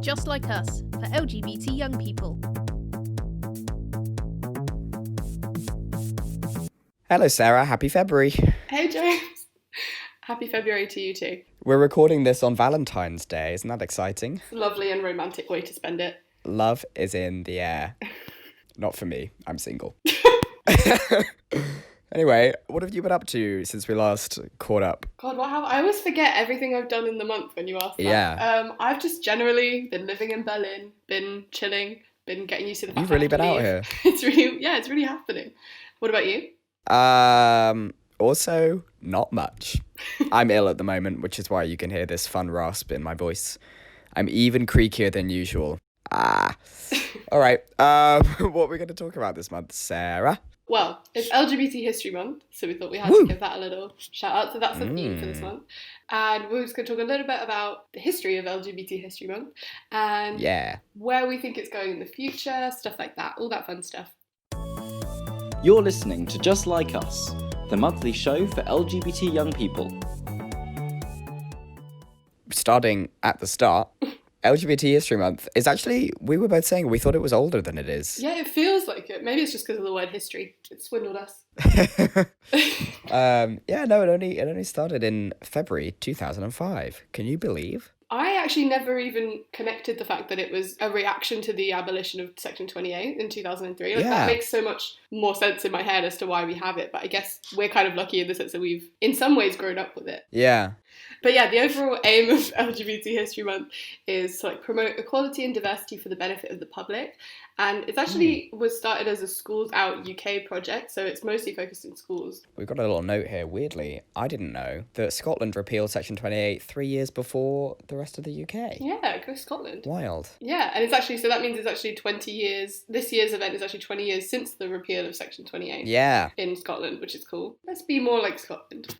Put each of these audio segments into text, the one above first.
Just Like Us, for LGBT young people. Hello, Sarah. Happy February. Hey, James. Happy February to you too. We're recording this on Valentine's Day. Isn't that exciting? Lovely and romantic way to spend it. Love is in the air. Not for me. I'm single. Anyway, what have you been up to since we last caught up? God, what have I always forget everything I've done in the month when you ask that. Yeah. I've just generally been living in Berlin, been chilling, been getting used to the fact You've really been out here. It's really happening. What about you? Also, not much. I'm ill at the moment, which is why you can hear this fun rasp in my voice. I'm even creakier than usual. All right. What are we going to talk about this month, Sarah? Well, it's LGBT History Month, so we thought we had Woo! to give that a little shout out. So that's the theme for this month. And we're just going to talk a little bit about the history of LGBT History Month and where we think it's going in the future, stuff like that, all that fun stuff. You're listening to Just Like Us, the monthly show for LGBT young people. Starting at the start, LGBT History Month is actually, we were both saying we thought it was older than it is. Yeah, it feels like it. Maybe it's just because of the word history. It swindled us. It only started in February 2005. Can you believe? I actually never even connected the fact that it was a reaction to the abolition of Section 28 in 2003. That makes so much more sense in my head as to why we have it. But I guess we're kind of lucky in the sense that we've, in some ways, grown up with it. Yeah. But yeah, the overall aim of LGBT History Month is to promote equality and diversity for the benefit of the public. And it's actually was started as a Schools Out UK project, so it's mostly focused in schools. We've got a little note here, weirdly. I didn't know that Scotland repealed Section 28 3 years before the rest of the UK. Yeah, go Scotland. Wild. Yeah, and it's actually, so that means it's actually 20 years, this year's event is actually 20 years since the repeal of Section 28. Yeah. In Scotland, which is cool. Let's be more like Scotland.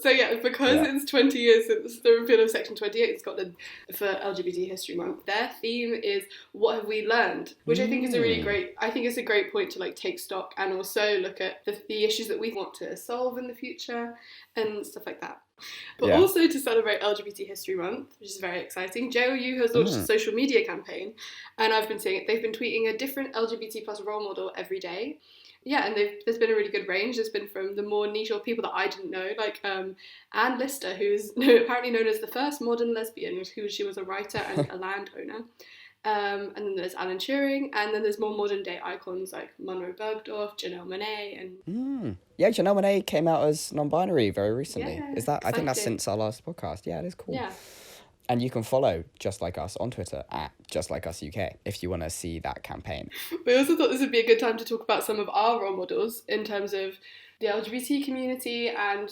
So yeah, because it's 20 years since the repeal of Section 28 in Scotland for LGBT History Month, their theme is what have we learned? Which I think is a great point to take stock and also look at the issues that we want to solve in the future and stuff like that. But also to celebrate LGBT History Month, which is very exciting, JOU has launched a social media campaign, and I've been seeing it. They've been tweeting a different LGBT plus role model every day. Yeah, and there's been a really good range. There's been from the more niche or people that I didn't know, like Anne Lister, who's apparently known as the first modern lesbian, she was a writer and a landowner. And then there's Alan Turing, and then there's more modern day icons like Monroe Bergdorf, Janelle Monáe, and Yeah, Janelle Monáe came out as non-binary very recently. Yeah, is that exciting. I think that's since our last podcast. Yeah, it is cool. Yeah. And you can follow Just Like Us on Twitter at Just Like Us UK if you want to see that campaign. We also thought this would be a good time to talk about some of our role models in terms of the LGBT community and,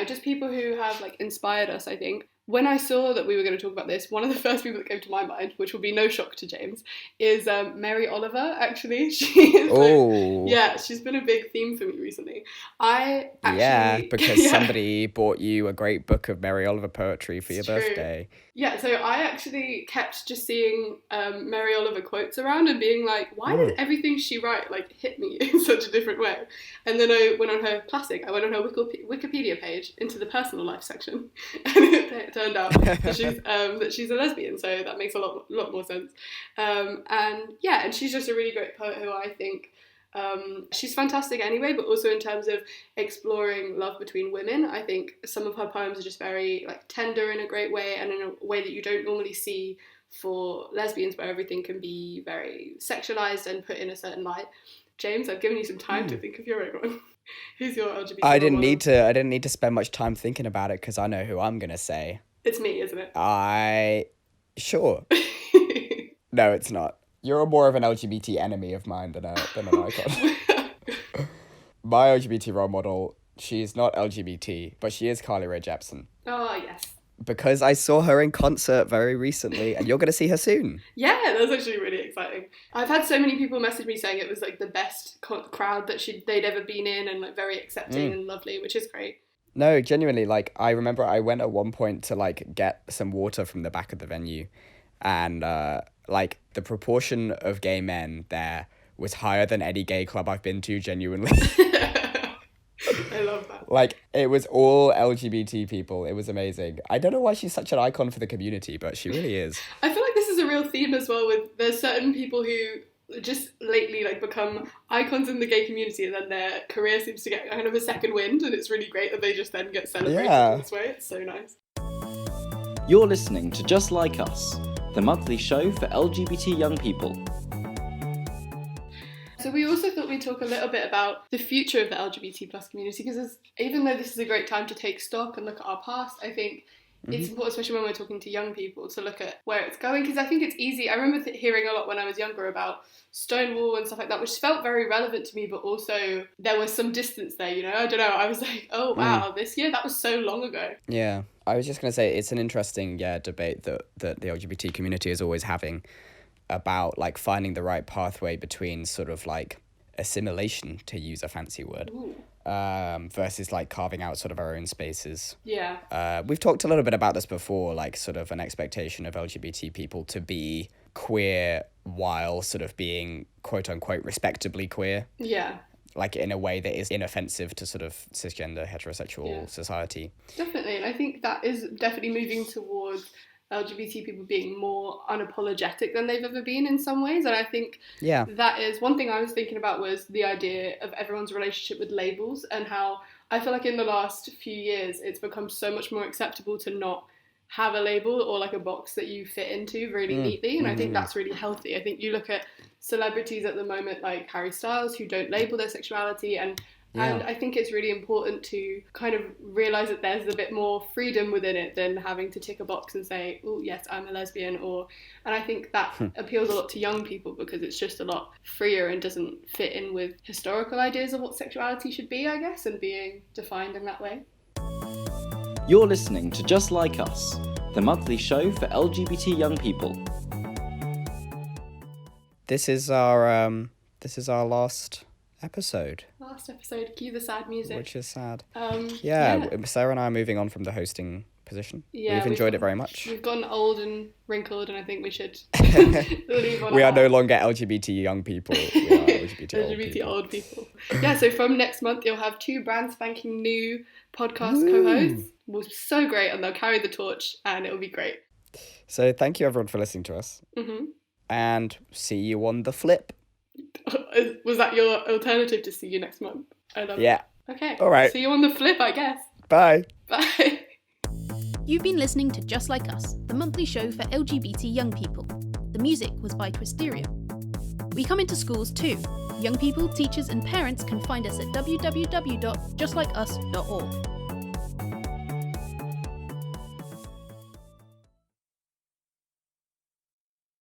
just people who have inspired us, I think. When I saw that we were going to talk about this, one of the first people that came to my mind, which will be no shock to James, is Mary Oliver, actually. She is she's been a big theme for me recently. Because somebody bought you a great book of Mary Oliver poetry for your birthday. Yeah, so I actually kept just seeing Mary Oliver quotes around and being like, why does everything she write hit me in such a different way? And then I went on her Wikipedia page into the personal life section, and it turned out that she's a lesbian, so that makes a lot more sense. And she's just a really great poet who I think she's fantastic anyway, but also in terms of exploring love between women, I think some of her poems are just very tender in a great way and in a way that you don't normally see for lesbians, where everything can be very sexualized and put in a certain light. James, I've given you some time to think of your own one. Who's your LGBT? I didn't need to spend much time thinking about it because I know who I'm gonna say. It's me, isn't it? Sure. No, it's not. You're more of an LGBT enemy of mine than an icon. My LGBT role model, she's not LGBT, but she is Carly Rae Jepsen. Oh, yes. Because I saw her in concert very recently, and you're going to see her soon. Yeah, that was actually really exciting. I've had so many people message me saying it was the best crowd that they'd ever been in, and very accepting and lovely, which is great. No, genuinely, I remember I went at one point to get some water from the back of the venue, and the proportion of gay men there was higher than any gay club I've been to, genuinely. I love that. It was all LGBT people. It was amazing. I don't know why she's such an icon for the community, but she really is. I feel like this is a real theme as well, with there's certain people who just lately like become icons in the gay community, and then their career seems to get kind of a second wind, and it's really great that they just then get celebrated in this way. It's so nice. You're listening to Just Like Us, the monthly show for LGBT young people. So we also thought we'd talk a little bit about the future of the LGBT plus community, because even though this is a great time to take stock and look at our past, I think it's important, especially when we're talking to young people, to look at where it's going, because I think it's easy. I remember hearing a lot when I was younger about Stonewall and stuff like that, which felt very relevant to me, but also there was some distance there, you know? I don't know, I was like, oh wow, this year, that was so long ago. Yeah, I was just going to say, it's an interesting debate that the LGBT community is always having about like finding the right pathway between sort of like assimilation, to use a fancy word, versus like carving out sort of our own spaces. Yeah. We've talked a little bit about this before, like sort of an expectation of LGBT people to be queer while sort of being quote unquote respectably queer. Yeah. Like in a way that is inoffensive to sort of cisgender heterosexual society. Definitely, and I think that is definitely moving towards LGBT people being more unapologetic than they've ever been in some ways. And I think that is one thing I was thinking about, was the idea of everyone's relationship with labels, and how I feel like in the last few years it's become so much more acceptable to not have a label or like a box that you fit into really neatly. And I think that's really healthy. I think you look at celebrities at the moment like Harry Styles, who don't label their sexuality, and I think it's really important to kind of realise that there's a bit more freedom within it than having to tick a box and say, oh yes, I'm a lesbian, and I think that appeals a lot to young people, because it's just a lot freer and doesn't fit in with historical ideas of what sexuality should be, I guess, and being defined in that way. You're listening to Just Like Us, the monthly show for LGBT young people. This is our last episode. Last episode, cue the sad music. Which is sad. Yeah. Sarah and I are moving on from the hosting position. Yeah, we've enjoyed it very much. We've gotten old and wrinkled, and I think we should leave on We are that. no longer LGBT young people. We are LGBT old people. Yeah, so from next month you'll have 2 brand spanking new podcast co-hosts. Will be so great, and they'll carry the torch, and it'll be great. So thank you everyone for listening to us. And see you on the flip. Was that your alternative to see you next month? I love it. Okay. All right. See you on the flip, I guess. Bye. Bye. You've been listening to Just Like Us, the monthly show for LGBT young people. The music was by Twisterium. We come into schools too. Young people, teachers and parents can find us at www.justlikeus.org.